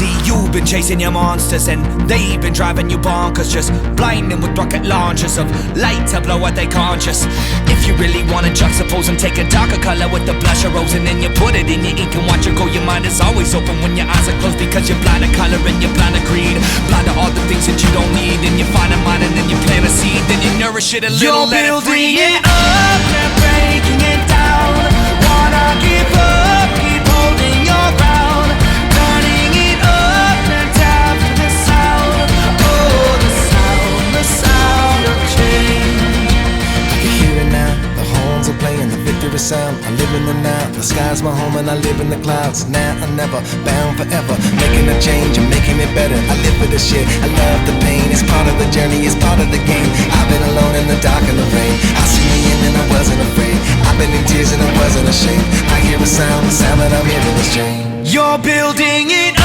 Lately you've been chasing your monsters and they've been driving you bonkers, just blinding with rocket launchers of light to blow out they conscious. If you really wanna juxtapose and take a darker color with the blush of rose, and then you put it in your ink and watch it go, your mind is always open when your eyes are closed, because you're blind to color and you're blind to greed, blind to all the things that you don't need. And you find a mind and then you plant a seed, then you nourish it a little, let it free. You're building it up, not breaking it down. Wanna give up, keep holding your ground. Turning it up, not down to the sound. Oh, the sound of change. I can hear it now, the horns are playing the victory sound. I live in the now, the sky's my home and I live in the clouds. Now or never, bound forever, making a change and making it better. I live for this shit, I love the pain. It's part of the journey, it's part of the game. I've been alone in the dark and the rain. I see the end and I wasn't afraid. I've been in tears and I wasn't ashamed. I hear a sound, the sound that I'm hearing is change. You're building it